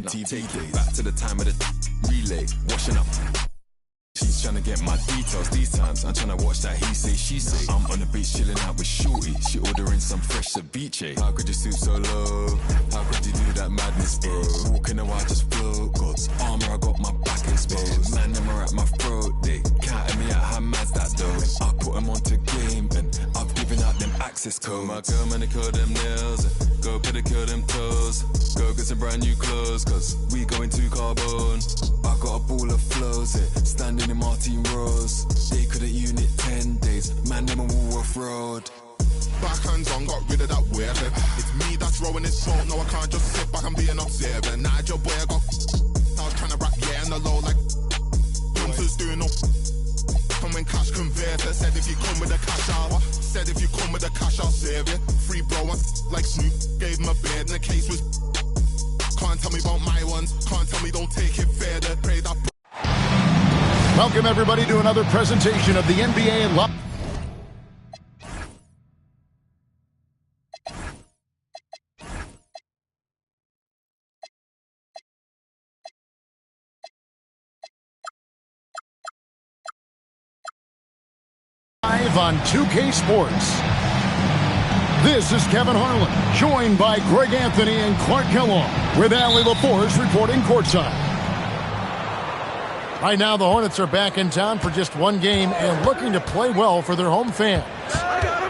TV days. Back to the time of the relay, washing up. She's trying to get my details these times. I'm trying to watch that he say, she say. I'm on the beach chilling out with Shorty. She ordering some fresh ceviche. How could you stoop so low? How could you do that madness, bro? Walking a while just float. God's armor, I got my back exposed. Man, them are at my throat. They counting me out, how mad's that though? I put them onto game and I've given out them access codes. My girl, man, they curl them nails and go pedicure them toes. Go get some brand new clothes, cause we going to carbon. I got a ball of flows, standing in Martin Rose. They couldn't unit 10 days, man, them a wall off road. Backhands on, got rid of that weird lip. It's me that's rowing this boat, no I can't just sit back and be an observer. Nigel boy, I was trying to rap, yeah, on the low like Hunters doing no. Come when cash converter, said if you come with the cash out. Said if you come with the cash, I'll save you. Free bro, like Snoop, gave him a beard and the case was. Can't tell me about my ones, can't tell me don't take it further. Pray that. Welcome everybody to another presentation of the NBA Live. Live on 2K Sports. This is Kevin Harlan, joined by Greg Anthony and Clark Kellogg, with Allie LaForce reporting courtside. Right now, the Hornets are back in town for just one game and looking to play well for their home fans.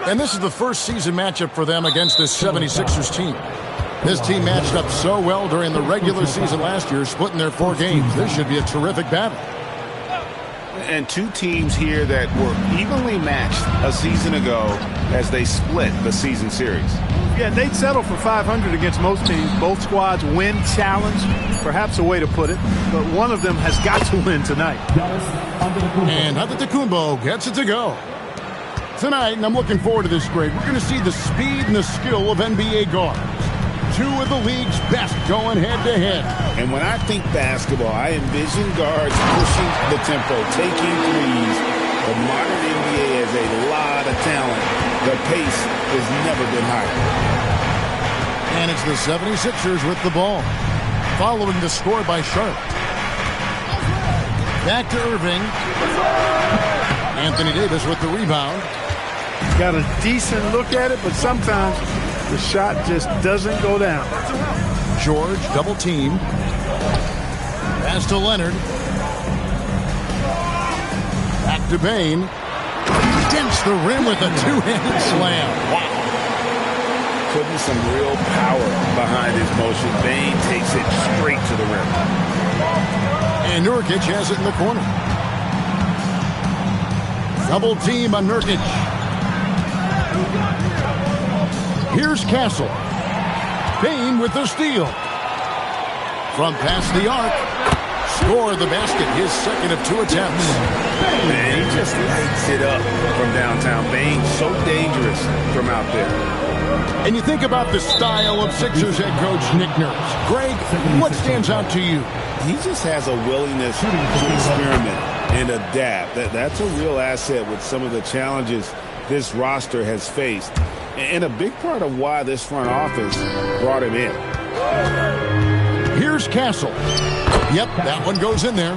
And this is the first season matchup for them against this 76ers team. This team matched up so well during the regular season last year, splitting their 4 games. This should be a terrific battle. And two teams here that were evenly matched a season ago as they split the season series. Yeah, they'd settle for 500 against most teams. Both squads win challenge, perhaps a way to put it, but one of them has got to win tonight. And Antetokounmpo gets it to go. Tonight, and I'm looking forward to this, Greg, we're going to see the speed and the skill of NBA guards. 2 of the league's best going head-to-head. And when I think basketball, I envision guards pushing the tempo, taking threes. The modern NBA has a lot of talent. The pace has never been higher. And it's the 76ers with the ball, following the score by Charlotte. Back to Irving. Anthony Davis with the rebound. Got a decent look at it, but sometimes the shot just doesn't go down. George double team. Pass to Leonard. Back to Bain. Dents the rim with a 2-handed slam. Wow. Putting some real power behind his motion. Bain takes it straight to the rim. And Nurkic has it in the corner. Double team on Nurkic. Here's Castle. Bain with the steal. From past the arc. Score the basket. His second of 2 attempts. Man, he just lights it up from downtown. Bain so dangerous from out there. And you think about the style of Sixers head coach Nick Nurse. Greg, what stands out to you? He just has a willingness to experiment and adapt. That's a real asset with some of the challenges this roster has faced. And a big part of why this front office brought him in. Here's Castle. Yep, that one goes in there.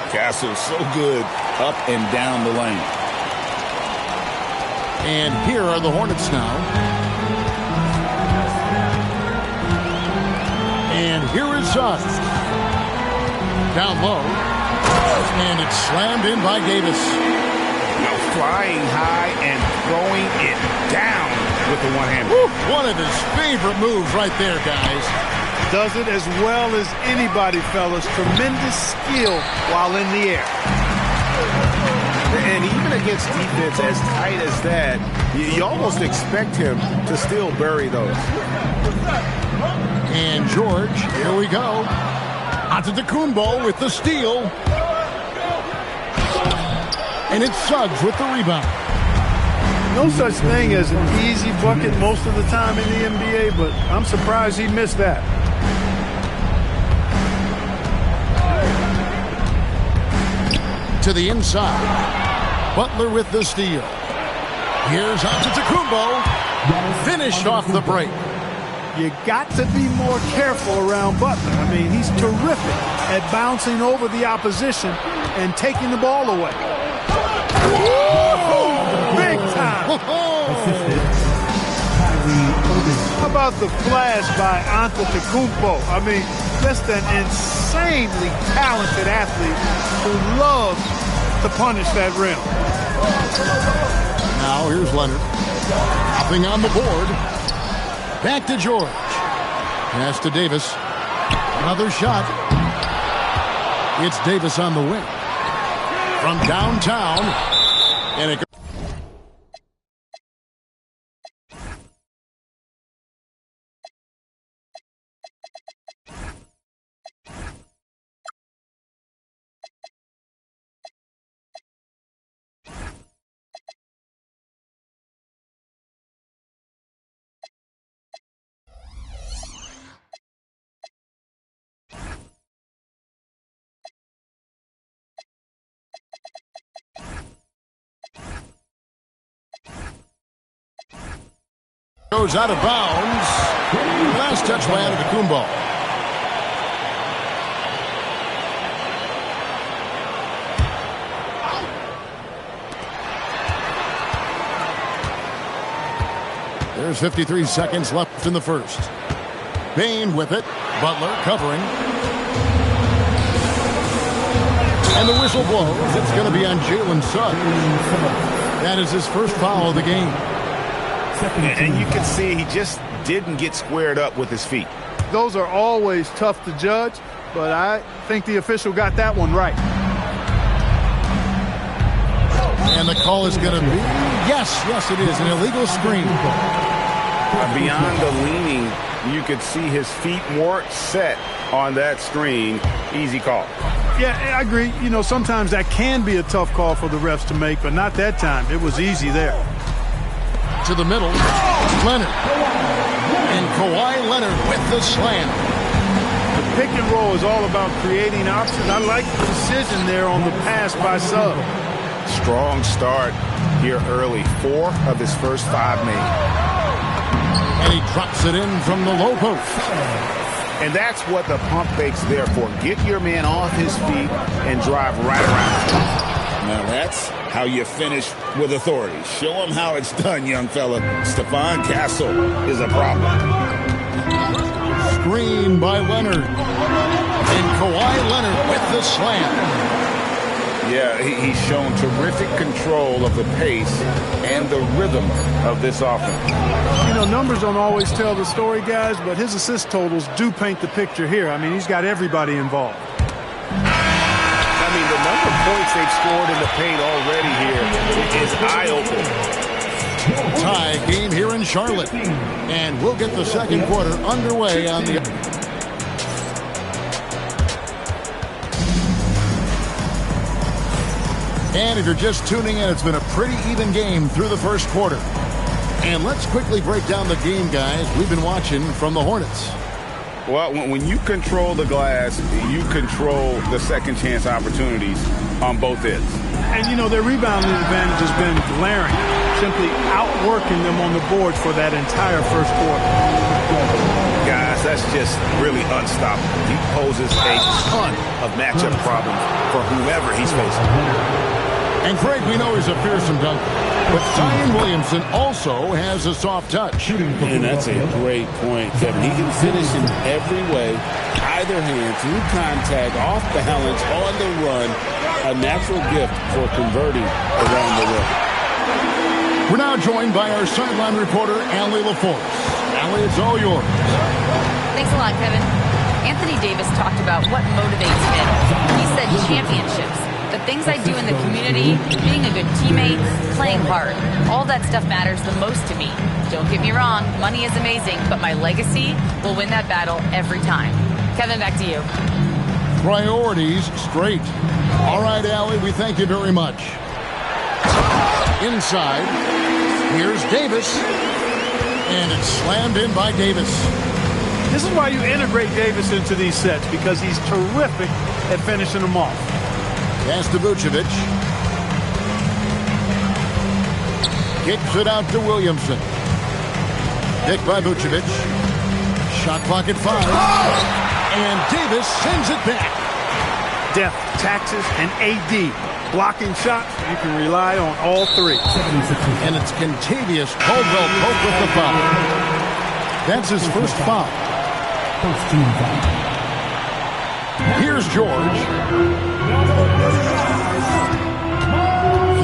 Castle so good up and down the lane. And here are the Hornets now. And here is Suggs. Down low. And it's slammed in by Davis. Now flying high and throwing it down with the one-hander. One of his favorite moves right there, guys. Does it as well as anybody, fellas. Tremendous skill while in the air. And even against defense as tight as that, you almost expect him to still bury those. And George, here we go. Antetokounmpo with the steal. And it's Suggs with the rebound. No such thing as an easy bucket most of the time in the NBA, but I'm surprised he missed that. To the inside. Butler with the steal. Here's Antetokounmpo. Finished off the break. You got to be more careful around Butler. I mean, he's terrific at bouncing over the opposition and taking the ball away. Big time. How about the flash by Antetokounmpo? I mean, just an insanely talented athlete who loves to punish that rim. Now here's Leonard. Hopping on the board. Back to George. Pass to Davis. Another shot. It's Davis on the wing. From downtown. And it goes out of bounds. Last touch by Antetokounmpo. There's 53 seconds left in the first. Bain with it. Butler covering. And the whistle blows. It's going to be on Jalen Suggs. That is his first foul of the game. And you can see he just didn't get squared up with his feet. Those are always tough to judge, but I think the official got that one right. And the call is going to be, yes, it is, an illegal screen. Beyond the leaning, you could see his feet weren't set on that screen. Easy call. Yeah, I agree. You know, sometimes that can be a tough call for the refs to make, but not that time. It was easy there. To the middle, Leonard. And Kawhi Leonard with the slam. The pick and roll is all about creating options. I like the decision there on the pass by Suggs. Strong start here early. 4 of his first 5 made. And he drops it in from the low post. And that's what the pump fake's there for. Get your man off his feet and drive right around. Now that's how you finish with authority. Show him how it's done, young fella. Stephon Castle is a problem. Screen by Leonard. And Kawhi Leonard with the slam. Yeah, he's shown terrific control of the pace and the rhythm of this offense. You know, numbers don't always tell the story, guys, but his assist totals do paint the picture here. I mean, he's got everybody involved. I mean, the number of points they've scored in the paint already here is eye-opening. Tie game here in Charlotte. And we'll get the second quarter underway on the... And if you're just tuning in, it's been a pretty even game through the first quarter. And let's quickly break down the game, guys. We've been watching from the Hornets. Well, when you control the glass, you control the second chance opportunities on both ends. And, you know, their rebounding advantage has been glaring, simply outworking them on the board for that entire first quarter. Guys, that's just really unstoppable. He poses a ton of matchup problems for whoever he's facing. And Craig, we know he's a fearsome dunker, but Zion Williamson also has a soft touch. And that's a great point, Kevin. He can finish in every way, either hand, through contact, off balance, on the run. A natural gift for converting around the rim. We're now joined by our sideline reporter, Allie LaForce. Allie, it's all yours. Thanks a lot, Kevin. Anthony Davis talked about what motivates him. He said championships. The things I do in the community, being a good teammate, playing hard. All that stuff matters the most to me. Don't get me wrong, money is amazing, but my legacy will win that battle every time. Kevin, back to you. Priorities straight. All right, Allie, we thank you very much. Inside, here's Davis. And it's slammed in by Davis. This is why you integrate Davis into these sets, because he's terrific at finishing them off. Pass to Vucevic. Kicks it out to Williamson. Picked by Vucevic. Shot clock at 5. And Davis sends it back. Depth, taxes, and AD. Blocking shots, you can rely on all three. And it's Kentavious Caldwell-Pope with the foul. That's his first foul. First team foul. Here's George.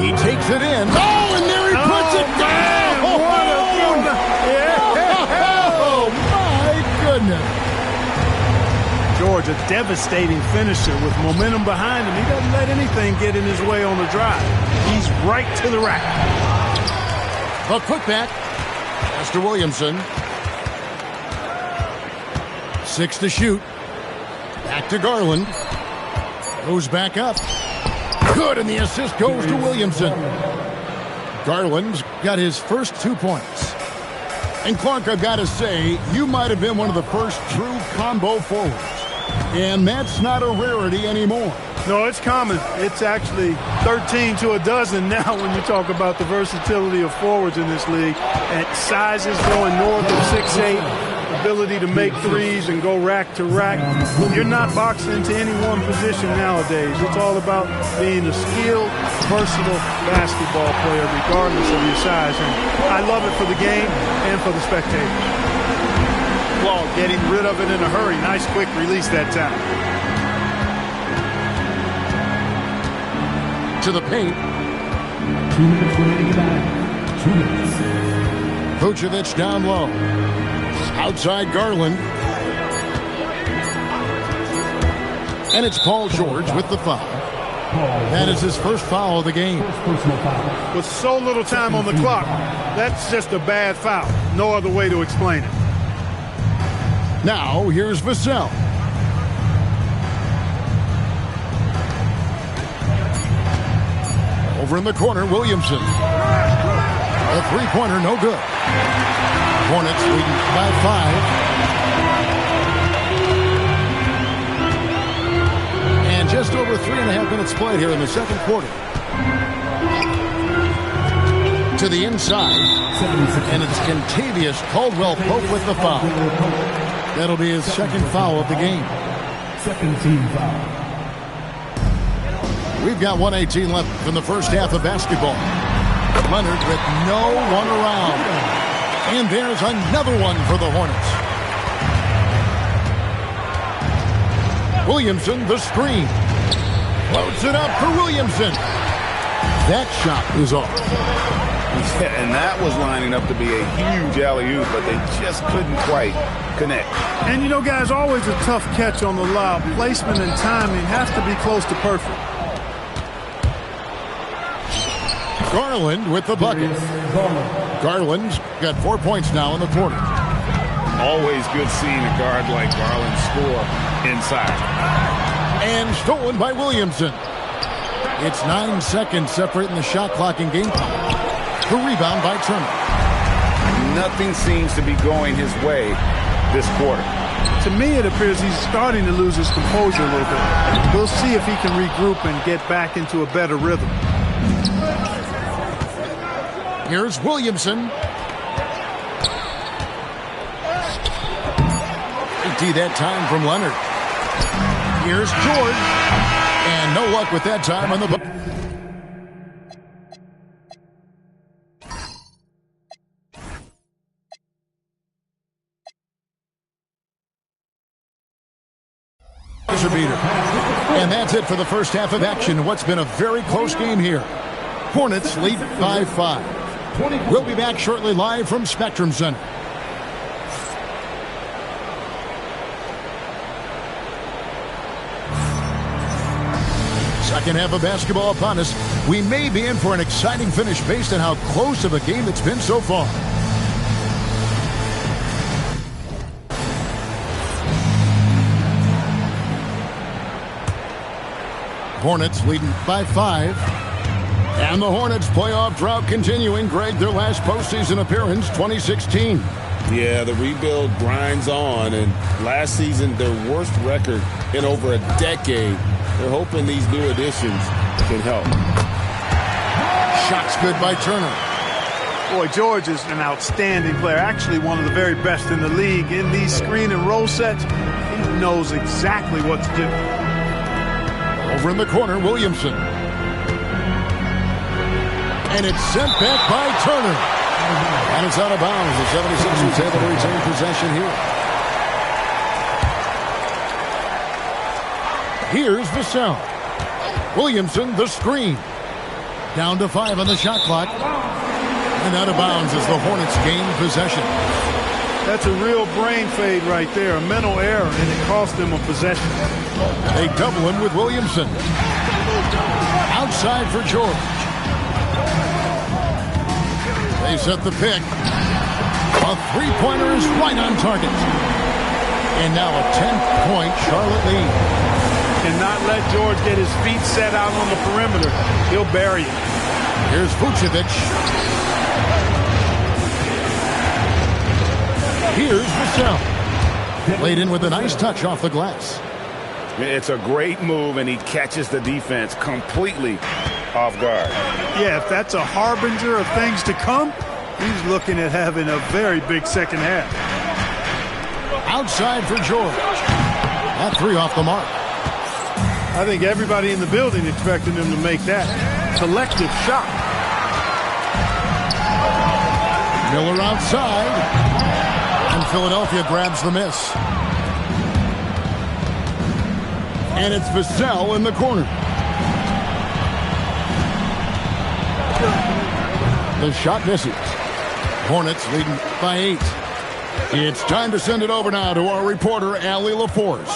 He takes it in. Oh, and there he puts it down. Oh, my goodness. George, a devastating finisher with momentum behind him. He doesn't let anything get in his way on the drive. He's right to the rack. The putback. Pass to Williamson. 6 to shoot. Back to Garland. Goes back up. Good, and the assist goes to Williamson. Garland's got his first 2 points. And Clark, I've got to say, you might have been one of the first true combo forwards. And that's not a rarity anymore. No, it's common. It's actually 13 to a dozen now when you talk about the versatility of forwards in this league. At sizes going north of 6'8", ability to make threes and go rack to rack. You're not boxed into any one position nowadays. It's all about being a skilled, versatile basketball player regardless of your size. And I love it for the game and for the spectator. Well, getting rid of it in a hurry. Nice quick release that time. To the paint. 2 minutes remaining in that. 2 minutes. Vucevic down low. Outside Garland. And it's Paul George with the foul. That is his first foul of the game. Personal foul. With so little time on the clock, that's just a bad foul. No other way to explain it. Now, here's Vassell. Over in the corner, Williamson. A three-pointer, no good. Hornets leading by 5. And just over 3.5 minutes played here in the second quarter. To the inside. And it's Kentavious Caldwell-Pope with the foul. That'll be his second foul of the game. Second team foul. We've got 1:18 left in the first half of basketball. Leonard with no one around. And there's another one for the Hornets. Williamson, the screen. Floats it up for Williamson. That shot is off. Yeah, and that was lining up to be a huge alley-oop, but they just couldn't quite connect. And you know, guys, always a tough catch on the lob. Placement and timing has to be close to perfect. Garland with the bucket. Garland's got 4 points now in the quarter. Always good seeing a guard like Garland score inside. And stolen by Williamson. It's 9 seconds separating the shot clock and game clock. The rebound by Turner. Nothing seems to be going his way this quarter. To me, it appears he's starting to lose his composure a little bit. We'll see if he can regroup and get back into a better rhythm. Here's Williamson. Empty that time from Leonard. Here's George. And no luck with that time on the ball. Beater. And that's it for the first half of action. What's been a very close game here. Hornets lead by 5. We'll be back shortly live from Spectrum Center. Second half of basketball upon us. We may be in for an exciting finish based on how close of a game it's been so far. Hornets leading by 5. And the Hornets playoff drought continuing. Greg, their last postseason appearance, 2016. Yeah, the rebuild grinds on, and last season, their worst record in over a decade. They're hoping these new additions can help. Shots good by Turner. Boy, George is an outstanding player, actually one of the very best in the league. In these screen and roll sets, he knows exactly what to do. Over in the corner, Williamson. And it's sent back by Turner. And it's out of bounds. The 76ers able to retain possession here. Here's Vassell. Williamson, the screen. Down to 5 on the shot clock. And out of bounds as the Hornets gain possession. That's a real brain fade right there, a mental error, and it cost them a possession. They double him with Williamson. Outside for George. They set the pick. A three-pointer is right on target. And now a 10-point Charlotte lead. Cannot let George get his feet set out on the perimeter. He'll bury it. Here's Vucevic. Here's Vassell. Laid in with a nice touch off the glass. It's a great move, and he catches the defense completely off guard. Yeah, if that's a harbinger of things to come, he's looking at having a very big second half. Outside for George. That three off the mark. I think everybody in the building expected him to make that collective shot. Miller outside. And Philadelphia grabs the miss. And it's Vassell in the corner. The shot misses. Hornets leading by 8. It's time to send it over now to our reporter, Allie LaForce.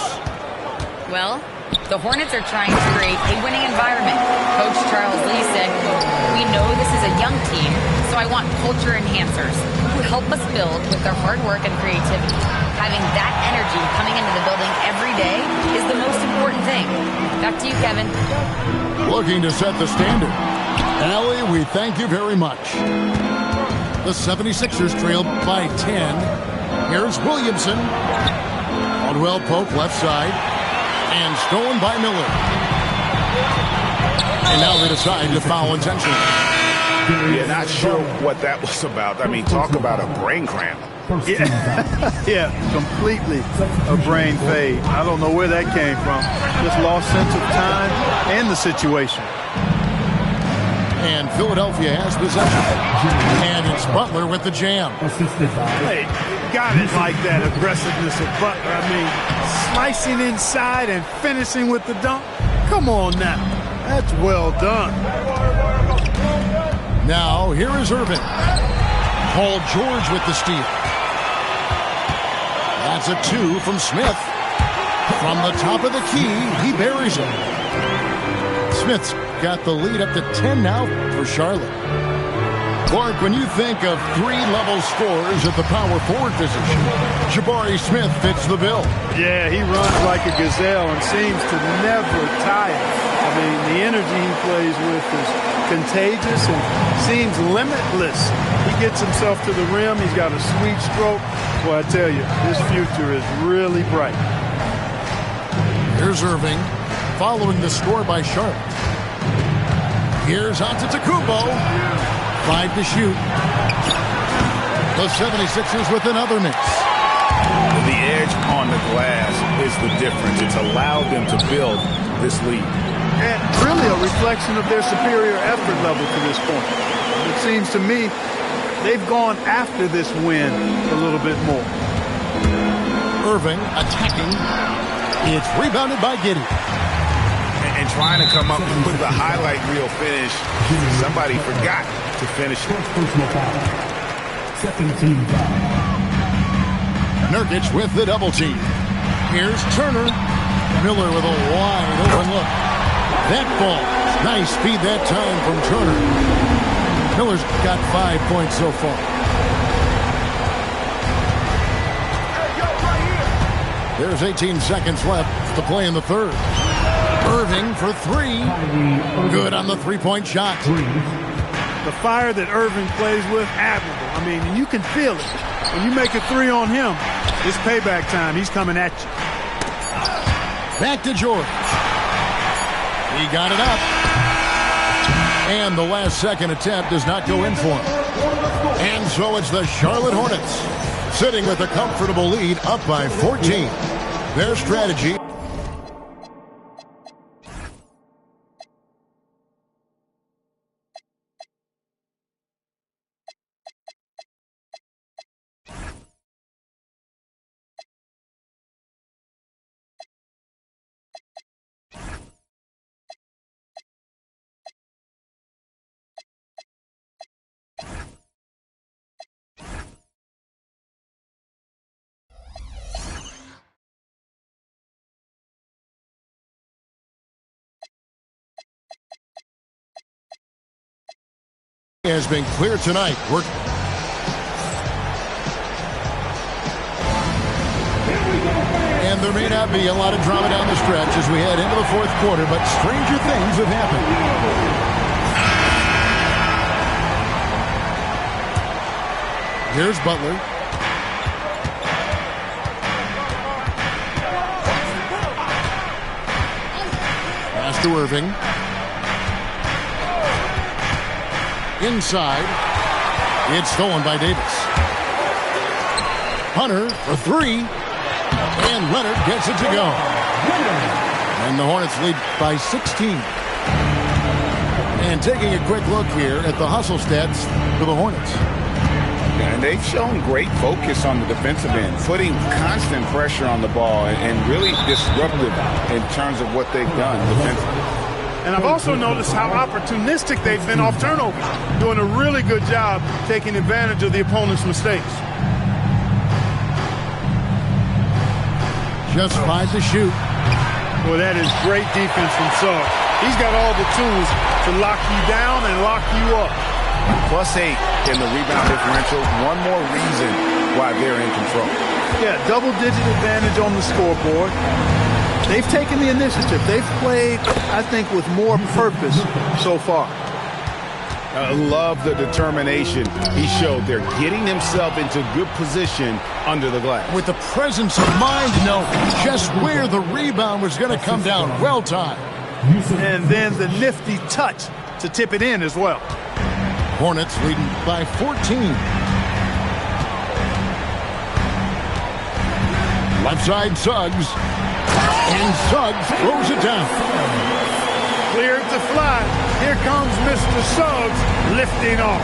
Well, the Hornets are trying to create a winning environment. Coach Charles Lee said, "We know this is a young team, so I want culture enhancers who help us build with their hard work and creativity. Having that energy coming into the building every day is the most important thing." Back to you, Kevin. Looking to set the standard. Allie, we thank you very much. The 76ers trailed by 10. Here's Williamson. Caldwell Pope left side. And stolen by Miller. And now they decide to foul intentionally. Yeah, not sure what that was about. I mean, talk about a brain cramp. Yeah, completely a brain fade. I don't know where that came from. Just lost sense of time and the situation. And Philadelphia has possession. And it's Butler with the jam. Hey, got it like that aggressiveness of Butler. I mean, slicing inside and finishing with the dunk. Come on now. That's well done. Now, here is Irving. Paul George with the steal. That's a 2 from Smith. From the top of the key, he buries it. Smith's got the lead up to 10 now for Charlotte. Clark, when you think of three-level scorers at the power forward position, Jabari Smith fits the bill. Yeah, he runs like a gazelle and seems to never tire. I mean, the energy he plays with is contagious and seems limitless. He gets himself to the rim. He's got a sweet stroke. Boy, I tell you, his future is really bright. Here's Irving, following the score by Charlotte. Here's Antetokounmpo. 5 to shoot. The 76ers with another miss. The edge on the glass is the difference. It's allowed them to build this lead. And really a reflection of their superior effort level to this point. It seems to me they've gone after this win a little bit more. Irving attacking. It's rebounded by Giddey. And trying to come up with the highlight reel finish, somebody forgot to finish it. Second team foul. Nurkic with the double team. Here's Turner. Miller with a wide open look. That ball. Nice speed that time from Turner. Miller's got 5 points so far. There's 18 seconds left to play in the third. Irving for 3. Good on the three-point shot. The fire that Irving plays with, admirable. I mean, you can feel it. When you make a 3 on him, it's payback time. He's coming at you. Back to George. He got it up. And the last second attempt does not go in for him. And so it's the Charlotte Hornets, sitting with a comfortable lead, up by 14. Their strategy has been clear tonight. And there may not be a lot of drama down the stretch as we head into the fourth quarter, but stranger things have happened. Here's Butler. Pass to Irving. Inside. It's stolen by Davis. Hunter for three. And Leonard gets it to go. And the Hornets lead by 16. And taking a quick look here at the hustle stats for the Hornets. And they've shown great focus on the defensive end, putting constant pressure on the ball and really disruptive in terms of what they've done defensively. And I've also noticed how opportunistic they've been off turnovers, doing a really good job taking advantage of the opponent's mistakes. Just 5 to shoot. Well, that is great defense from Suggs. He's got all the tools to lock you down and lock you up. +8 in the rebound differential. One more reason why they're in control. Yeah, double-digit advantage on the scoreboard. They've taken the initiative. They've played, I think, with more purpose so far. I love the determination he showed there, getting himself into good position under the glass. With the presence of mind to know just where the rebound was going to come down. Well timed. And then the nifty touch to tip it in as well. Hornets leading by 14. Left side Suggs. And Suggs throws it down. Cleared to fly. Here comes Mr. Suggs lifting off.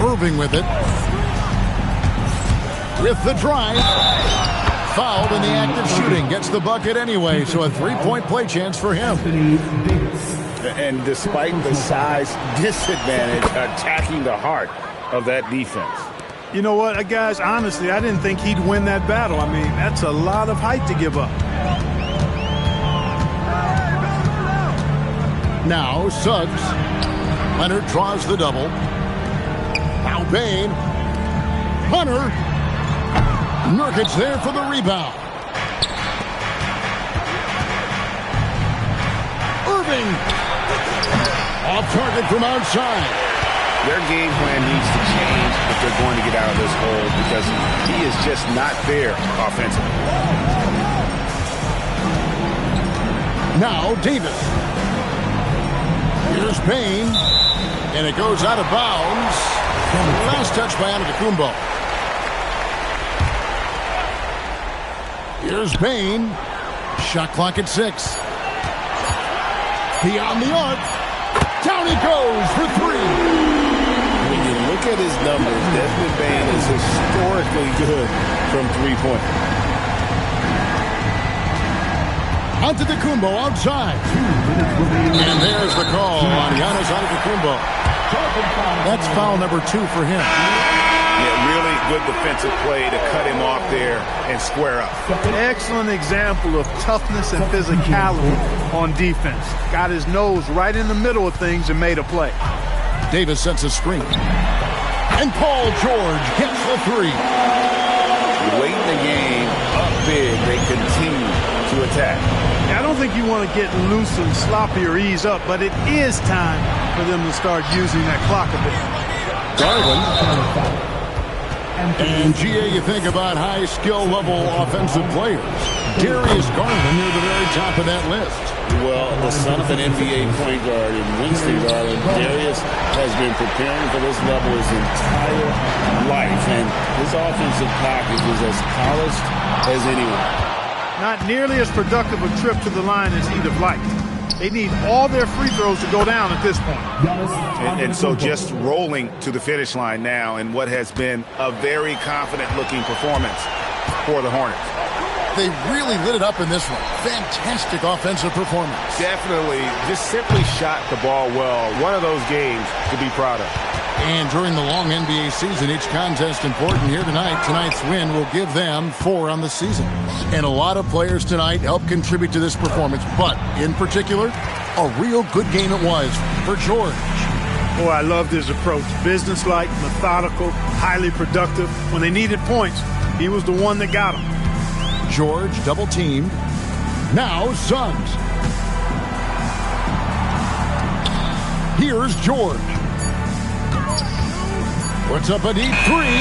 Irving with it. With the drive. Fouled in the act of shooting. Gets the bucket anyway, so a three-point play chance for him. And despite the size disadvantage, attacking the heart of that defense. You know what, guys, honestly, I didn't think he'd win that battle. I mean, that's a lot of height to give up. Now, Suggs. Leonard draws the double. Now, Bain. Hunter. Nurkic there for the rebound. Irving. Off target from outside. Their game plan needs to change if they're going to get out of this hole because he is just not there offensively. Now Davis. Here's Payne. And it goes out of bounds. Last touch by Nba2k26. Here's Payne. Shot clock at 6. Beyond the arc. Down he goes for 3. Look at his numbers. Desmond Bane is historically good from three-point. Antetokounmpo outside. And there's the call on Giannis Antetokounmpo. That's foul number 2 for him. Yeah, really good defensive play to cut him off there and square up. Excellent example of toughness and physicality on defense. Got his nose right in the middle of things and made a play. Davis sets a screen. And Paul George hits the 3. Late in the game, up big, they continue to attack. I don't think you want to get loose and sloppy or ease up, but it is time for them to start using that clock a bit. Darwin. And GA, you think about high skill level offensive players. Darius Garland near the very top of that list. Well, the son of an NBA point guard in Winston Garland, Darius has been preparing for this level his entire life, and his offensive package is as polished as anyone. Not nearly as productive a trip to the line as he'd have liked. They need all their free throws to go down at this point. And so just rolling to the finish line now in what has been a very confident-looking performance for the Hornets. They really lit it up in this one. Fantastic offensive performance. Definitely. Just simply shot the ball well. One of those games to be proud of. And during the long NBA season, each contest important here tonight. Tonight's win will give them 4 on the season. And a lot of players tonight helped contribute to this performance. But, in particular, a real good game it was for George. Boy, I loved his approach. Businesslike, methodical, highly productive. When they needed points, he was the one that got them. George double-teamed. Now Suns. Here's George. Puts up a deep three.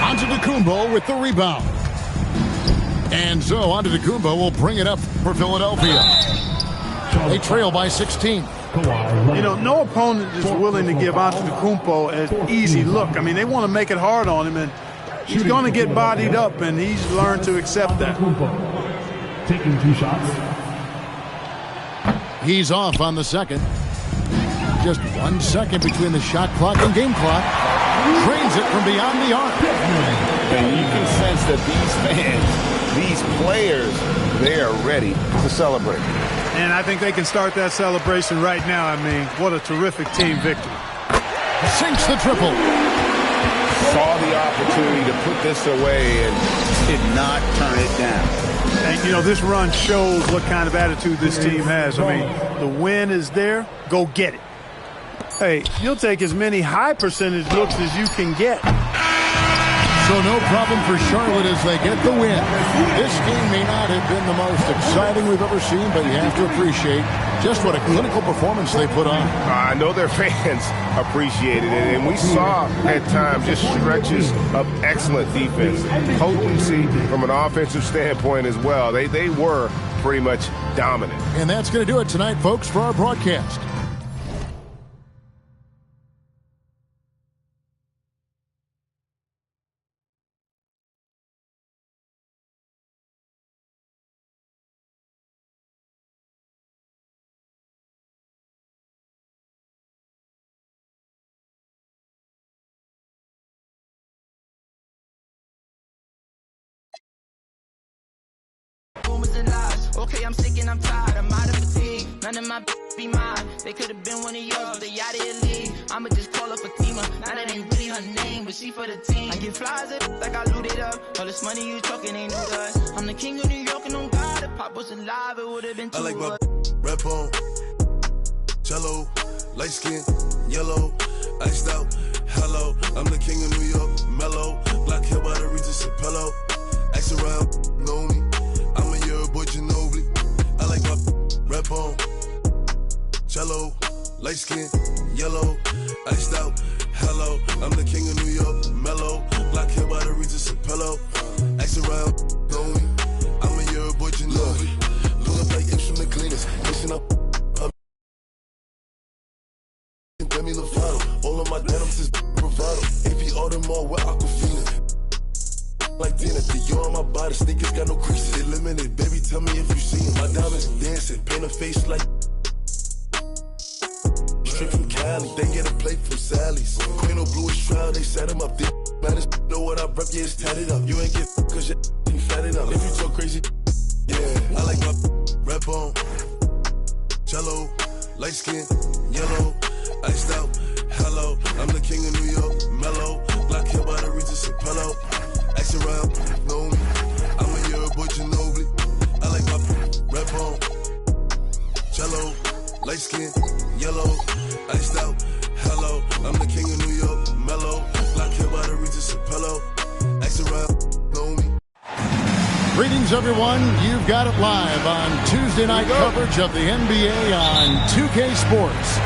Antetokounmpo with the rebound. And so Antetokounmpo will bring it up for Philadelphia. They trail by 16. You know, no opponent is willing to give Antetokounmpo an easy look. I mean, they want to make it hard on him, and he's going to get bodied up, and he's learned to accept that. Taking 2 shots. He's off on the second. Just 1 second between the shot clock and game clock. Drains it from beyond the arc. And you can sense that these fans, these players, they are ready to celebrate. And I think they can start that celebration right now. I mean, what a terrific team victory. Sinks the triple. Saw the opportunity to put this away and Did not turn it down. And, you know, this run shows what kind of attitude this team has. I mean, the win is there. Go get it. Hey, you'll take as many high percentage looks as you can get. So no problem for Charlotte as they get the win. This game may not have been the most exciting we've ever seen, but you have to appreciate just what a clinical performance they put on. I know their fans appreciated it, and we saw at times just stretches of excellent defense, potency from an offensive standpoint as well. They were pretty much dominant. And that's going to do it tonight, folks, for our broadcast. Okay, I'm sick and I'm tired, I'm out of fatigue. None of my be mine. They could have been one of yours, but they out of your league. I'ma just call up Fatima. Now that ain't really her name, but she for the team. I get flies up like I looted up. All this money you talking ain't no good. I'm the king of New York and on God. If Pop was alive, it would have been too. I like my rap on, cello, light skin, yellow, iced out. Hello, I'm the king of New York, mellow. Black hair by the Regis and pillow. Ask around, know me. I'm a year boy Ginobili. I like my rap on, cello, light skin, yellow, iced out. Hello, I'm the king of New York, mellow. Black hair by the Regis and pillow. Ask around, know me. I'm a year boy Ginobili. Look up like apes from the cleaners. Listen up. Demi Lovato. All of my denims is bravado. AP Audemars with Aquafina. Like dinner, Dior on my body, sneakers got no creases. Eliminated, baby, tell me if you see them. My diamonds dancing, paint a face like straight from Cali. They get a plate from Sally's. Queen of blue shroud, they set him up. They matters, know what I rep, yeah, it's tatted up. You ain't get cause you ain't fatted up. If you talk crazy, yeah, I like my rap on, cello, light skin, yellow, iced out. Hello, I'm the king of New York, mellow. Black hair by the Regis and pillow. Ask around, know me. I'm a year boy Ginobili. I like my rap on, cello, light skin, yellow, iced out. Hello, I'm the king of New York, mellow. Black hair by the Regis and pillow. Ask around, know me. Greetings, everyone. You've got it live on Tuesday night coverage of the NBA on 2K Sports.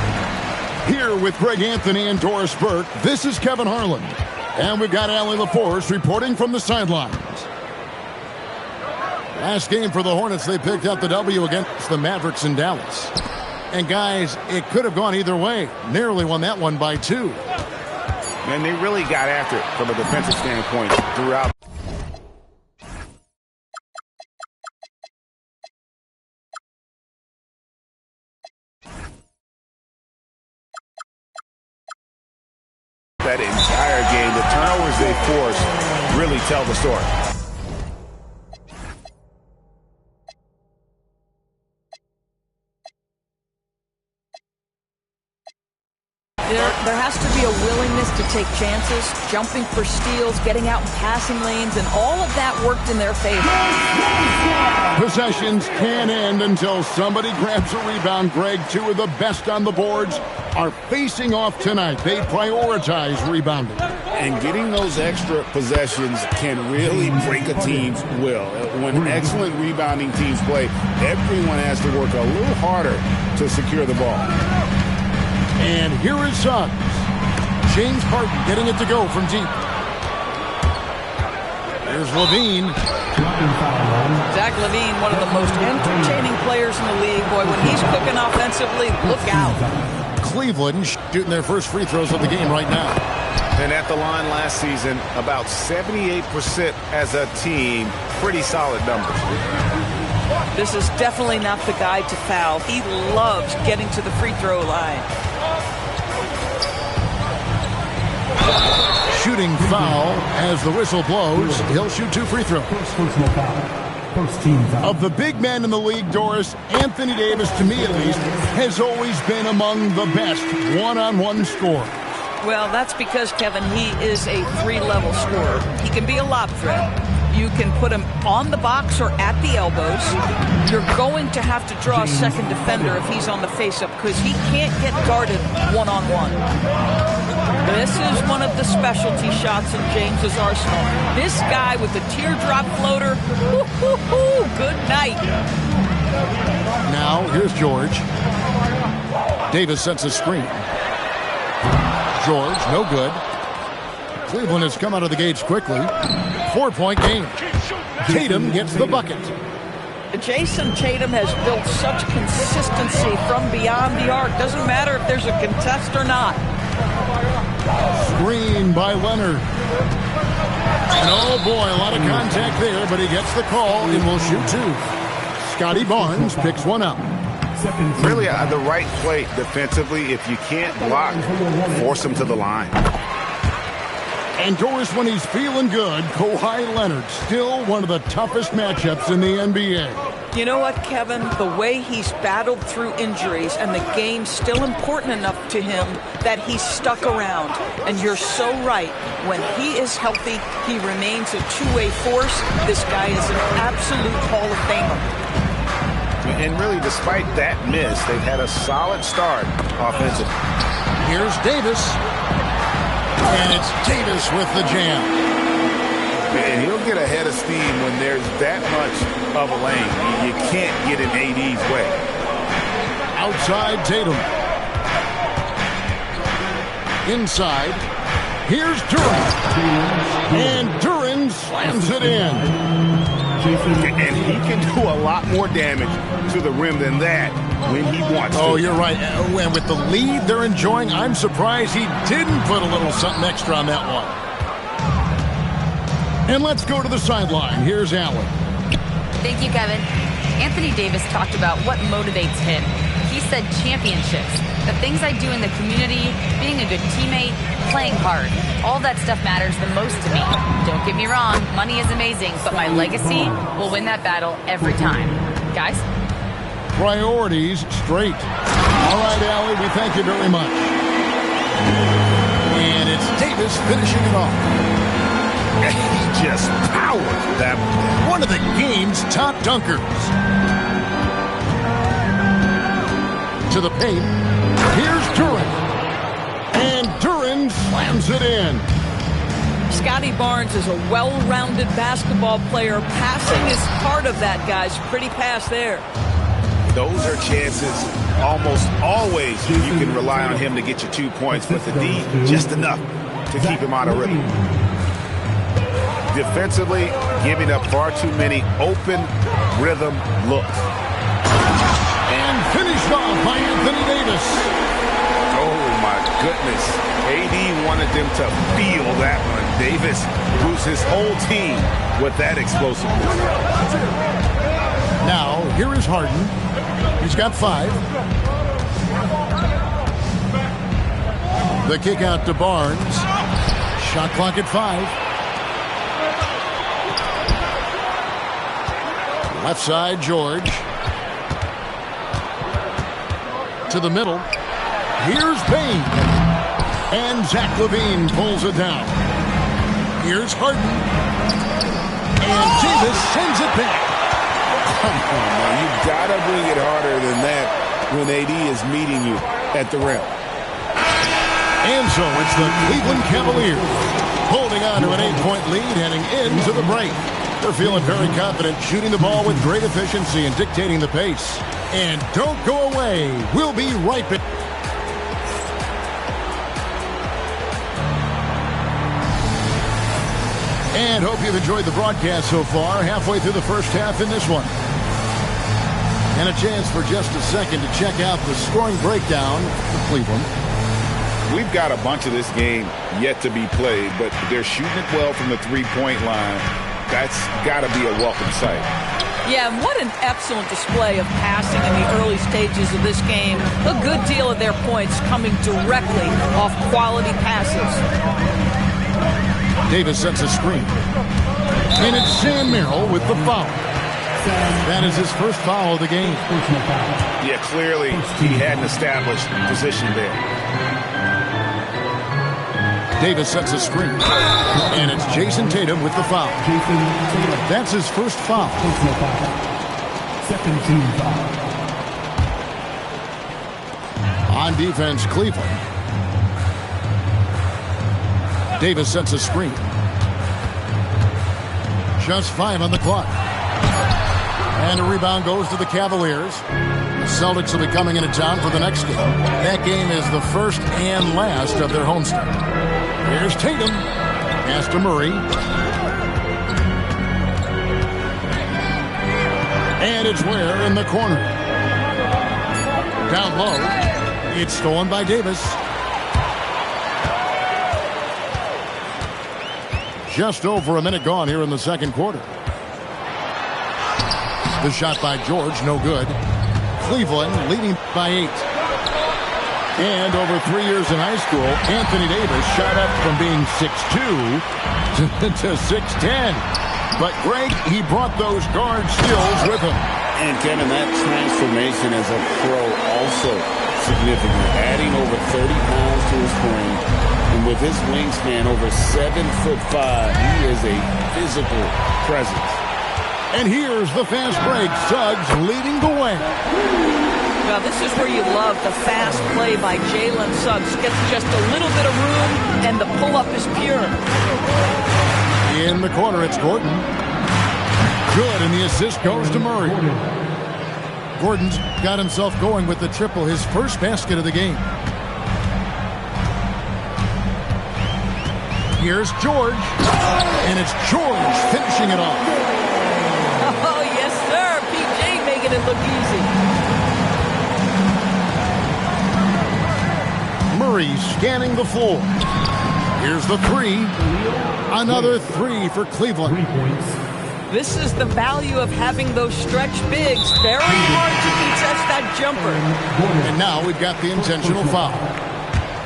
Here with Greg Anthony and Doris Burke, this is Kevin Harlan. And we've got Allie LaForce reporting from the sidelines. Last game for the Hornets, they picked up the W against the Mavericks in Dallas. And guys, it could have gone either way. Nearly won that one by 2. And they really got after it from a defensive standpoint throughout. That entire game, the turnovers they forced really tell the story. There has to be a willingness to take chances, jumping for steals, getting out in passing lanes, and all of that worked in their favor. Possessions can end until somebody grabs a rebound. Greg, 2 of the best on the boards are facing off tonight. They prioritize rebounding. And getting those extra possessions can really break a team's will. When excellent rebounding teams play, everyone has to work a little harder to secure the ball. And here is Suggs. James Harden getting it to go from deep. Here's Levine. Zach Levine, one of the most entertaining players in the league. Boy, when he's cooking offensively, look out. Cleveland shooting their first free throws of the game right now. And at the line last season, about 78% as a team. Pretty solid numbers. This is definitely not the guy to foul. He loves getting to the free throw line. Shooting foul as the whistle blows. He'll shoot 2 free throws. Personal foul. First team foul. Of the big men in the league, Doris, Anthony Davis, to me at least, has always been among the best one-on-one scorers. Well, that's because, Kevin, he is a 3-level scorer. He can be a lob threat. You can put him on the box or at the elbows. You're going to have to draw a second defender if he's on the face-up because he can't get guarded one-on-one. This is one of the specialty shots in James's arsenal. This guy with the teardrop floater, good night. Now, here's George. Davis sets a screen. George, no good. Cleveland has come out of the gates quickly. 4-point game. Tatum gets the bucket. Jason Tatum has built such consistency from beyond the arc. Doesn't matter if there's a contest or not. Screen by Leonard. And oh boy, a lot of contact there, but he gets the call and will shoot 2. Scotty Barnes picks one up. Really the right play defensively. If you can't block, force him to the line. And Doris, when he's feeling good, Kawhi Leonard, still one of the toughest matchups in the NBA. You know what, Kevin? The way he's battled through injuries and the game's still important enough to him that he's stuck around. And you're so right. When he is healthy, he remains a two-way force. This guy is an absolute Hall of Famer. And really, despite that miss, they've had a solid start offensively. Here's Davis. And it's Davis with the jam. And he'll get ahead of steam when there's that much of a lane. You can't get in AD's way. Outside Tatum. Inside. Here's Duran. And Duran slams it in. And he can do a lot more damage to the rim than that when he wants to. Oh, you're right. And with the lead they're enjoying, I'm surprised he didn't put a little something extra on that one. And let's go to the sideline. Here's Allen. Thank you, Kevin. Anthony Davis talked about what motivates him. He said championships, the things I do in the community, being a good teammate, playing hard. All that stuff matters the most to me. Don't get me wrong, money is amazing, but my legacy will win that battle every time. Guys? Priorities straight. All right, Allie, we thank you very much. And it's Davis finishing it off. He just powered that one of the game's top dunkers. To the paint. Here's Duran. And Duran slams it in. Scotty Barnes is a well-rounded basketball player. Passing is part of that, guys. Pretty pass there. Those are chances almost always you can rely on him to get you 2 points, but the D, just enough to keep him out of rhythm. Defensively, giving up far too many open rhythm looks. And finished off by Anthony Davis. Oh, my goodness. AD wanted them to feel that one. Davis boosts his whole team with that explosiveness. Now, here is Harden. He's got 5. The kick out to Barnes. Shot clock at 5. Left side, George. To the middle. Here's Payne. And Zach LaVine pulls it down. Here's Harden. And Davis sends it back. Come on, man. You've got to bring it harder than that when AD is meeting you at the rim. And so it's the Cleveland Cavaliers holding on to an 8-point lead heading into the break. They're feeling very confident, shooting the ball with great efficiency and dictating the pace. And don't go away. We'll be right back. And hope you've enjoyed the broadcast so far. Halfway through the first half in this one. And a chance for just a second to check out the scoring breakdown for Cleveland. We've got a bunch of this game yet to be played, but they're shooting it well from the three-point line. That's got to be a welcome sight. Yeah, what an excellent display of passing in the early stages of this game. A good deal of their points coming directly off quality passes. Davis sets a screen. And it's Sam Merrill with the foul. That is his first foul of the game. Yeah, clearly he had an established position there. Davis sets a screen. And it's Jason Tatum with the foul. That's his first foul. Second team foul. On defense, Cleveland. Davis sets a screen. Just 5 on the clock. And a rebound goes to the Cavaliers. The Celtics will be coming into town for the next game. That game is the first and last of their homestand. Here's Tatum. Pass to Murray. And it's Ware in the corner. Down low. It's stolen by Davis. Just over a minute gone here in the second quarter. The shot by George, no good. Cleveland leading by 8. And over 3 years in high school, Anthony Davis shot up from being 6'2" to 6'10". But Greg, he brought those guard skills with him. And Kevin, that transformation as a pro also significant. Adding over 30 pounds to his frame. And with his wingspan over 7'5", he is a physical presence. And here's the fast break. Suggs leading the way. Now, this is where you love the fast play by Jalen Suggs. Gets just a little bit of room, and the pull-up is pure. In the corner, it's Gordon. Good, and the assist goes to Murray. Gordon's got himself going with the triple, his first basket of the game. Here's George, and it's George finishing it off. Oh, yes, sir. PJ making it look easy. Murray scanning the floor. Here's the 3. Another 3 for Cleveland. 3 points. This is the value of having those stretch bigs. Very hard to contest that jumper. And now we've got the intentional foul.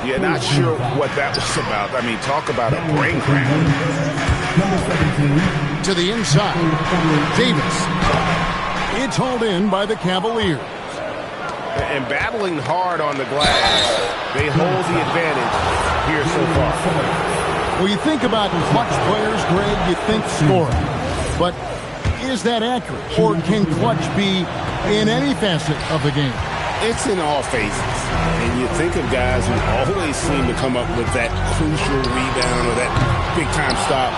Yeah, not sure what that was about. I mean, talk about a brain cramp. To the inside. Davis. It's hauled in by the Cavaliers. And battling hard on the glass, they hold the advantage here so far. Well, you think about clutch players, Greg, you think scoring. But is that accurate? Or can clutch be in any facet of the game? It's in all phases. And you think of guys who always seem to come up with that crucial rebound or that big-time stop.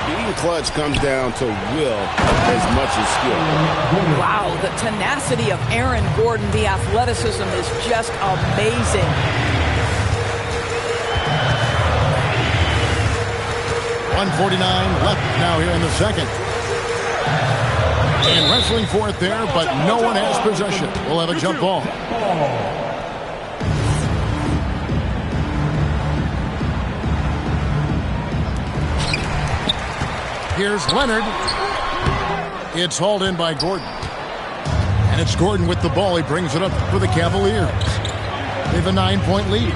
Being clutch comes down to will as much as skill. Wow, the tenacity of Aaron Gordon, the athleticism is just amazing. .149 left now here in the second. And wrestling for it there, but no one has possession. We'll have a jump ball. Here's Leonard. It's hauled in by Gordon. And it's Gordon with the ball. He brings it up for the Cavaliers. They have a 9-point lead.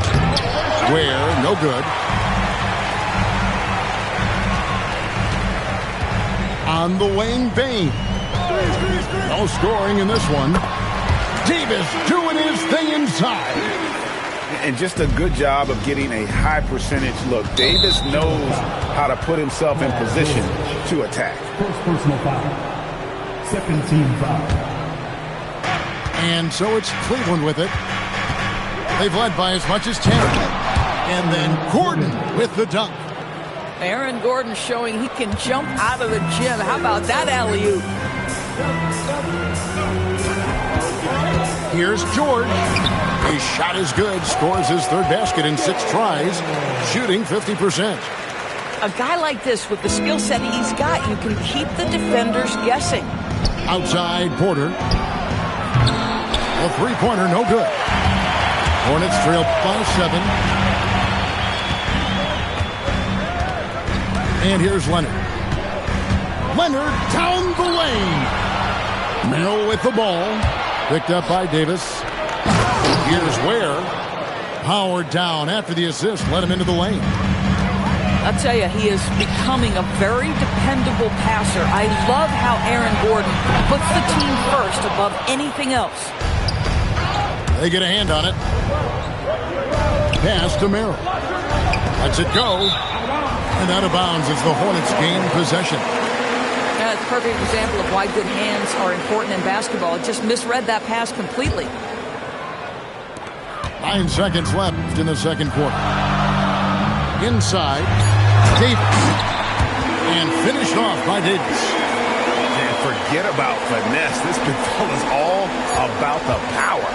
Where, no good. On the wing, Bain. No scoring in this one. Davis doing his thing inside. And just a good job of getting a high percentage look. Davis knows how to put himself in position to attack. First personal foul. Second team foul. And so it's Cleveland with it. They've led by as much as 10. And then Gordon with the dunk. Aaron Gordon showing he can jump out of the gym. How about that alley-oop? Here's George. His shot is good. Scores his third basket in 6 tries. Shooting 50%. A guy like this with the skill set he's got, you can keep the defenders guessing. Outside Porter. A three-pointer, no good. Hornets trail by 7. And here's Leonard. Leonard down the lane. Merrill with the ball. Picked up by Davis. Here's Ware. Powered down after the assist. Let him into the lane. I'll tell you, he is becoming a very dependable passer. I love how Aaron Gordon puts the team first above anything else. They get a hand on it. Pass to Merrill. Lets it go. And out of bounds as the Hornets gain possession. That's a perfect example of why good hands are important in basketball. It just misread that pass completely. 9 seconds left in the second quarter. Inside, Davis. And finished off by Davis. And forget about finesse. This ball is all about the power.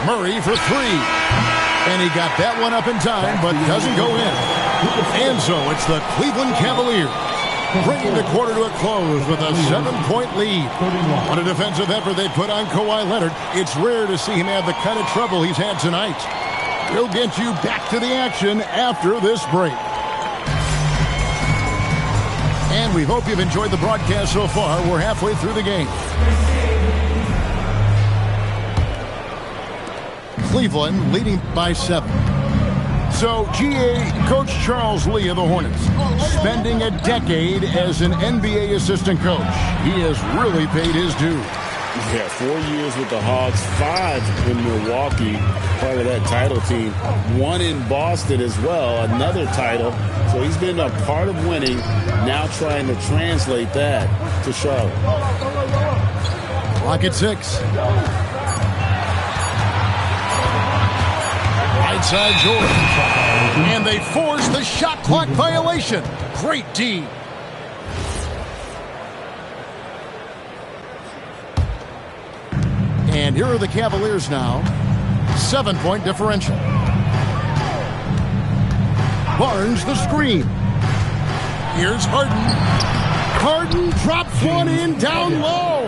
Murray for 3. And he got that one up in time, but doesn't go in. And so it's the Cleveland Cavaliers bringing the quarter to a close with a 7-point lead. What a defensive effort they put on Kawhi Leonard. It's rare to see him have the kind of trouble he's had tonight. We'll get you back to the action after this break. And we hope you've enjoyed the broadcast so far. We're halfway through the game. Cleveland leading by 7. So, GA Coach Charles Lee of the Hornets, spending a decade as an NBA assistant coach. He has really paid his due. Yeah, 4 years with the Hawks, 5 in Milwaukee, part of that title team. 1 in Boston as well, another title. So he's been a part of winning, now trying to translate that to Charlotte. Clock at 6. Right side George. And they force the shot clock violation. Great D. And here are the Cavaliers now. 7-point differential. Barnes the screen. Here's Harden. Harden drops one in down low.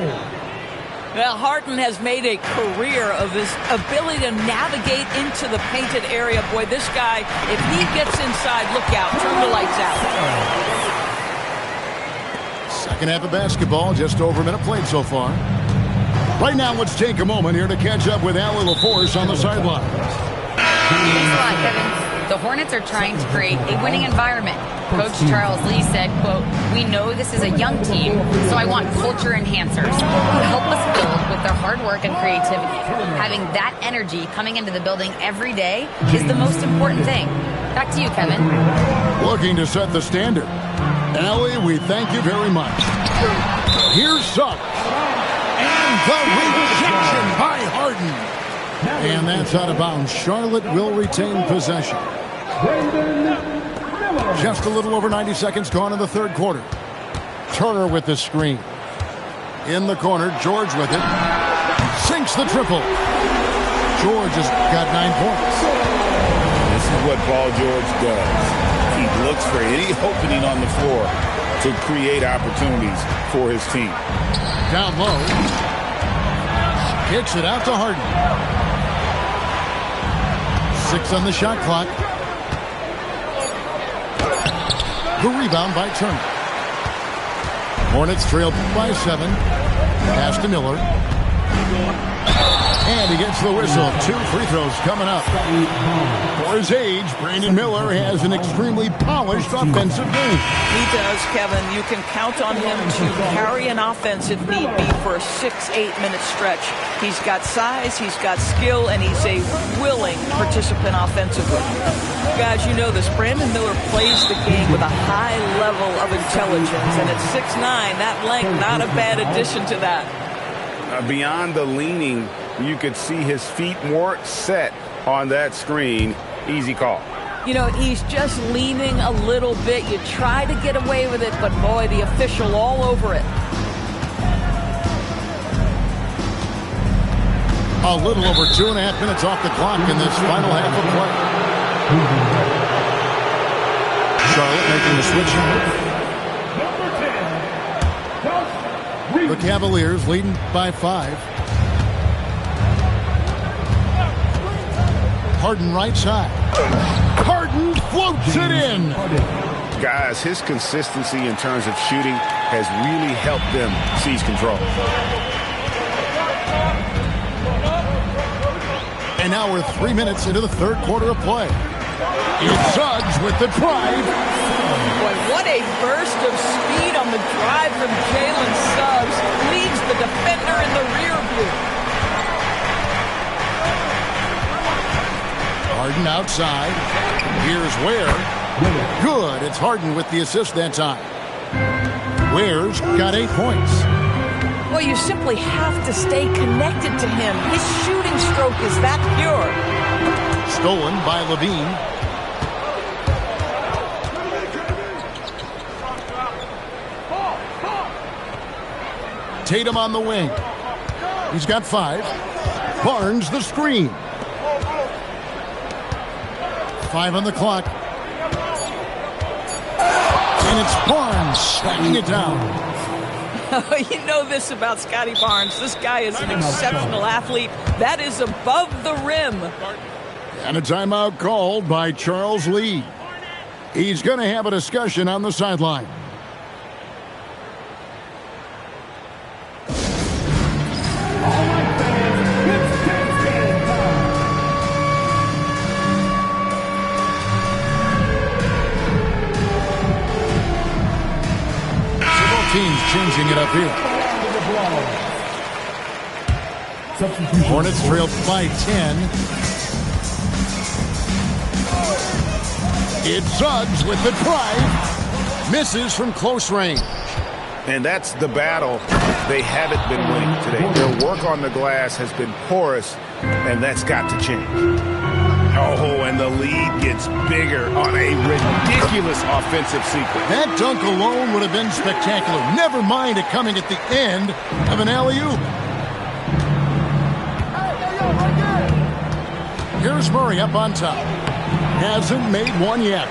Well, Harden has made a career of his ability to navigate into the painted area. Boy, this guy, if he gets inside, look out, turn the lights out. Second half of basketball, just over a minute played so far. Right now, let's take a moment here to catch up with Allie LaForce on the sideline. Thanks a lot, Kevin. The Hornets are trying to create a winning environment. Coach Charles Lee said, quote, "We know this is a young team, so I want culture enhancers who help us build with their hard work and creativity. Having that energy coming into the building every day is the most important thing." Back to you, Kevin. Looking to set the standard. Allie, we thank you very much. Here's Suggs. And the rejection by Harden. And that's out of bounds. Charlotte will retain possession. Just a little over 90 seconds gone in the third quarter. Turner with the screen. In the corner, George with it. Sinks the triple. George has got 9 points. This is what Paul George does. He looks for any opening on the floor to create opportunities for his team. Down low. Kicks it out to Harden. 6 on the shot clock. The rebound by Turner. Hornets trail by 7. Pass to Miller. And he gets the whistle. 2 free throws coming up. For his age, Brandon Miller has an extremely polished offensive game. He does, Kevin. You can count on him to carry an offense if need be for a 6-8 minute stretch. He's got size, he's got skill, and he's a willing participant offensively. Guys, you know this. Brandon Miller plays the game with a high level of intelligence, and at 6'9", that length, not a bad addition to that. Beyond the leaning, you could see his feet more set on that screen. Easy call. You know, he's just leaning a little bit. You try to get away with it, but boy, the official all over it. A little over 2.5 minutes off the clock in this final half of play. Charlotte making the switch. The Cavaliers leading by 5. Harden right side. Harden floats it in. Guys, his consistency in terms of shooting has really helped them seize control. And now we're 3 minutes into the third quarter of play. It's Suggs with the drive. Boy, what a burst of speed on the drive from Jalen Suggs. Leaves the defender in the rear view. Harden outside. Here's Ware. Good. It's Harden with the assist that time. Ware's got 8 points. Well, you simply have to stay connected to him. His shooting stroke is that pure. Stolen by Levine. Tatum on the wing. He's got 5. Barnes the screen. 5 on the clock. And it's Barnes stacking it down. You know this about Scotty Barnes. This guy is an exceptional athlete. That is above the rim. And a timeout called by Charles Lee. He's going to have a discussion on the sideline. Teams changing it up here. Hornets trailed by 10. It's Suggs with the drive. Misses from close range. And that's the battle they haven't been winning today. Their work on the glass has been porous, and that's got to change. Oh, and the lead gets bigger on a ridiculous offensive sequence. That dunk alone would have been spectacular. Never mind it coming at the end of an alley-oop. Here's Murray up on top. Hasn't made one yet.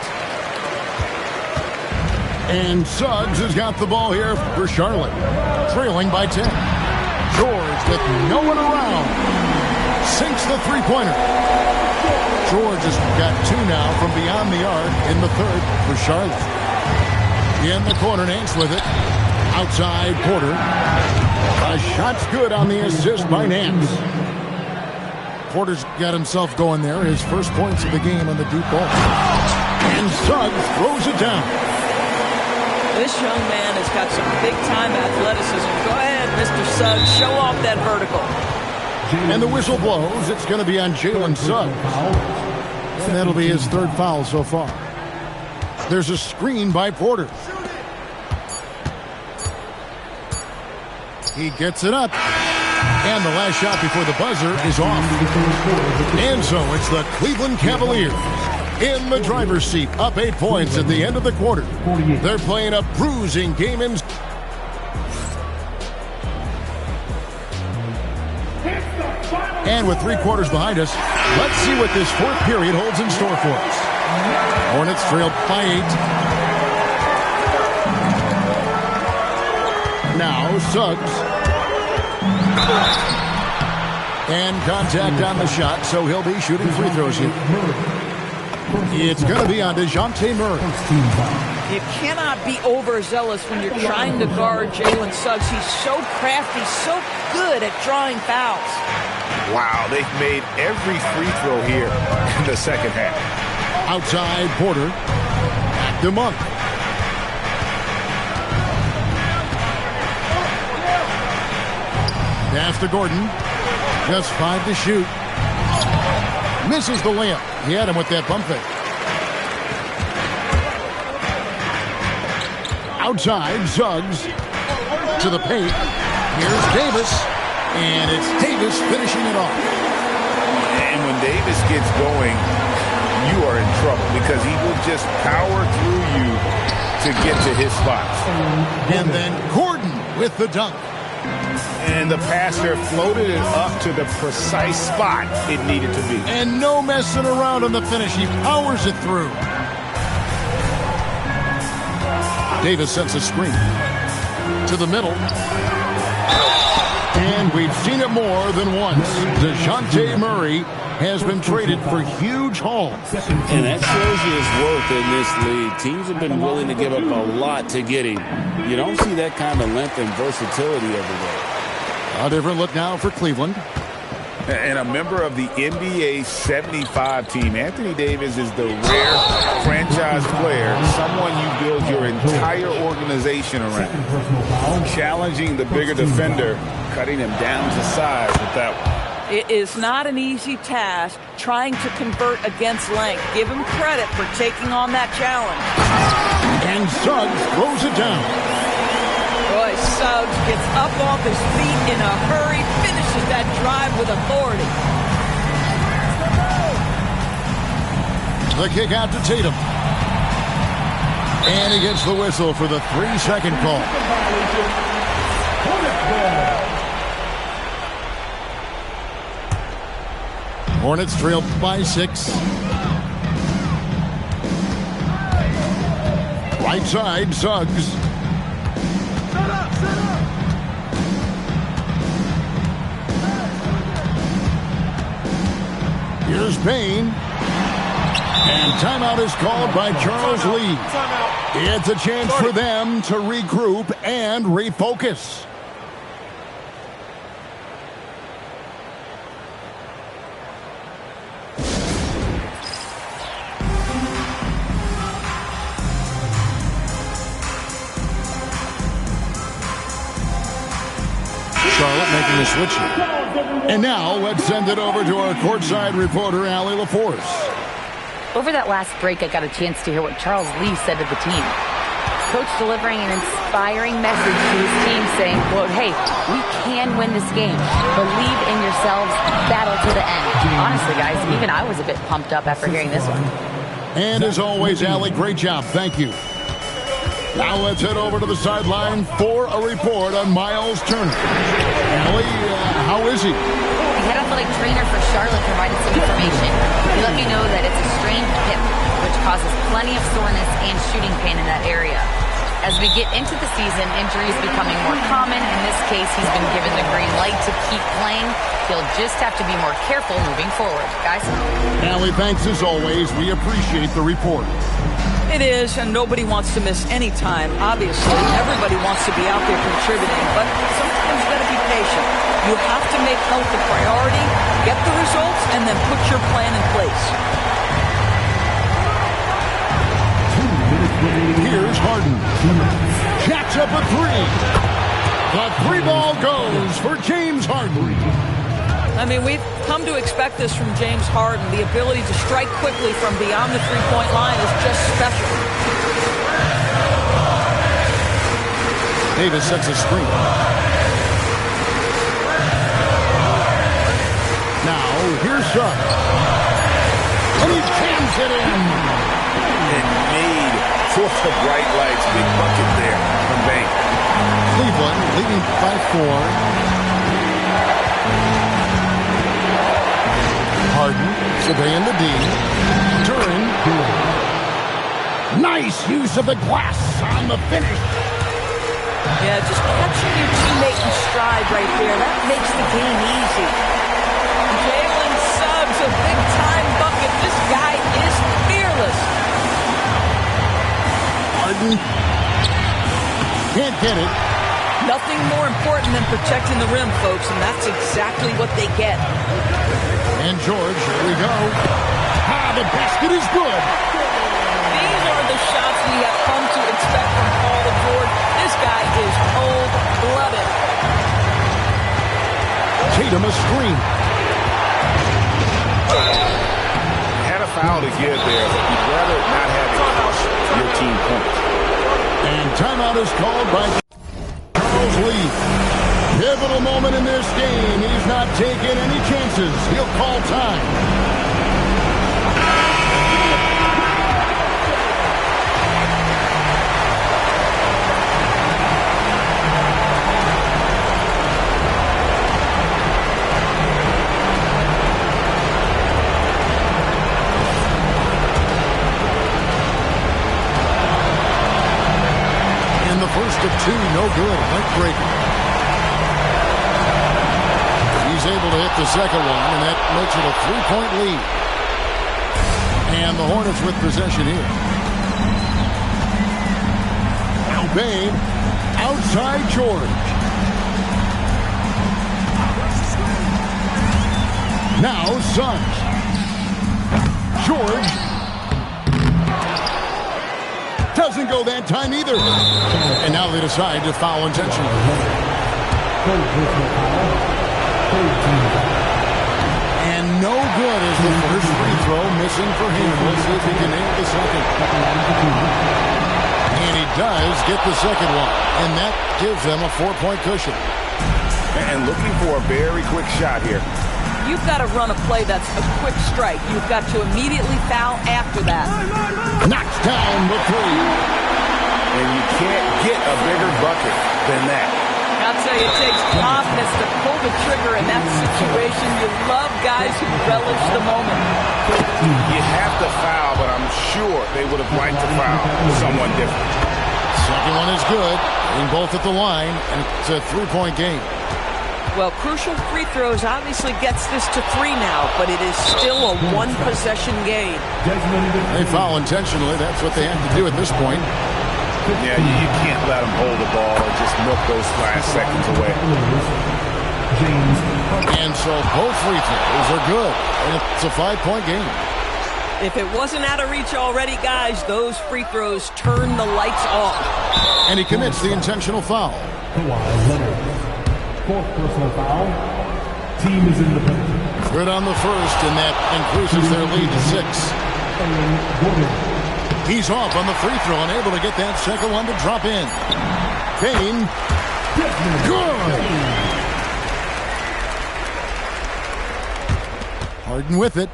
And Suggs has got the ball here for Charlotte. Trailing by 10. George with no one around. Sinks the three-pointer. George has got 2 now from beyond the arc in the third for Charlotte. In the corner, Nance with it. Outside, Porter. A shot's good on the assist by Nance. Porter's got himself going there. His first points of the game on the deep ball. And Suggs throws it down. This young man has got some big-time athleticism. Go ahead, Mr. Suggs. Show off that vertical. And the whistle blows. It's going to be on Jalen Suggs. And that'll be his 3rd foul so far. There's a screen by Porter. He gets it up. And the last shot before the buzzer is off. And so it's the Cleveland Cavaliers in the driver's seat, up 8 points at the end of the quarter. They're playing a bruising game in. And with 3 quarters behind us, let's see what this 4th period holds in store for us. Hornets trailed by 8. Now Suggs. And contact on the shot, so he'll be shooting free throws here. It's going to be on DeJounte Murray. You cannot be overzealous when you're trying to guard Jalen Suggs. He's so crafty, so good at drawing fouls. Wow, they've made every free throw here in the second half. Outside Porter. Back to Monk. Pass to Gordon. Just 5 to shoot. Misses the layup. He had him with that pump fake. Outside, Suggs to the paint. Here's Davis. And it's Davis finishing it off. And when Davis gets going, you are in trouble because he will just power through you to get to his spots. And then Gordon with the dunk. And the passer floated it up to the precise spot it needed to be. And no messing around on the finish. He powers it through. Davis sets a screen to the middle. And we've seen it more than once. DeJounte Murray has been traded for huge hauls. And that shows you his worth in this league. Teams have been willing to give up a lot to get him. You don't see that kind of length and versatility every day. A different look now for Cleveland. And a member of the NBA 75 team, Anthony Davis is the rare franchise player, someone you build your entire organization around. Challenging the bigger defender, cutting him down to size with that one. It is not an easy task trying to convert against length. Give him credit for taking on that challenge. And Suggs throws it down. Boy, Suggs gets up off his feet in a hurry, finishes that drive with authority. The kick out to Tatum. And he gets the whistle for the 3-second call. Hornets trail by 6. Right side, Suggs. Here's Payne. And timeout is called by Charles Lee. It's a chance for them to regroup and refocus. Charlotte making the switch here. And now let's send it over to our courtside reporter, Allie LaForce. Over that last break, I got a chance to hear what Charles Lee said to the team. Coach delivering an inspiring message to his team saying, quote, hey, we can win this game. Believe in yourselves. Battle to the end. Honestly, guys, even I was a bit pumped up after hearing this one. And as always, Allie, great job. Thank you. Now let's head over to the sideline for a report on Miles Turner. Allie, how is he? The head athletic trainer for Charlotte provided some information. He let me know that it's a strained hip, which causes plenty of soreness and shooting pain in that area. As we get into the season, injuries becoming more common. In this case, he's been given the green light to keep playing. He'll just have to be more careful moving forward. Guys? Allie, thanks as always. We appreciate the report. It is, and nobody wants to miss any time, obviously. Everybody wants to be out there contributing, but sometimes you've got to be patient. You have to make health a priority, get the results, and then put your plan in place. Here's Harden. Jacks up a 3. The 3-ball goes for James Harden. I mean, we've come to expect this from James Harden. The ability to strike quickly from beyond the three-point line is just special. Davis sets a screen. Now, here's Suggs. And he jams it in. And made for the bright lights. Big bucket there from Bain. Cleveland leading by 4. Harden surveying the D. Turin. Nice use of the glass on the finish. Yeah, just catching your teammate in stride right there. That makes the game easy. Jalen Suggs, a big-time bucket. This guy is fearless. Harden can't get it. Nothing more important than protecting the rim, folks, and that's exactly what they get. And George, here we go. The basket is good. These are the shots we have come to expect from Paul George. This guy is cold-blooded. Tatum a screen. Had a foul to give there, but you'd rather not have it cost your team points. And timeout is called by Charles Lee. Pivotal moment in this game. He's not taking any chances. He'll call time. First of two, no good. Length breaker. He's able to hit the second one, and that makes it a 3-point lead. And the Hornets with possession here. Now Bain, outside George. Now Suggs. George. Doesn't go that time either. And now they decide to foul intentionally. And no good is the first free throw missing for him. Let's see if he can nail the second. And he does get the second one. And that gives them a 4-point cushion. And looking for a very quick shot here. You've got to run a play that's a quick strike. You've got to immediately foul after that. Knocks down the three. And you can't get a bigger bucket than that. I'll tell you, it takes confidence to pull the trigger in that situation. You love guys who relish the moment. You have to foul, but I'm sure they would have liked to foul someone different. Second one is good. Getting both at the line, and it's a 3-point game. Well, crucial free throws obviously gets this to 3 now, but it is still a one-possession game. They foul intentionally. That's what they have to do at this point. Yeah, you can't let them hold the ball and just milk those last seconds away. And so both free throws are good, and it's a 5-point game. If it wasn't out of reach already, guys, those free throws turn the lights off. And he commits the intentional foul. Fourth personal foul. Team is in the penalty. Good on the first, and that increases their lead to 6. He's off on the free throw, unable to get that second one to drop in. Bain. Good. Harden with it.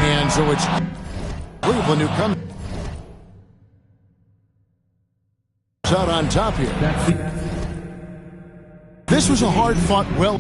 And so it's Cleveland who comes out on top here. This was a hard-fought, well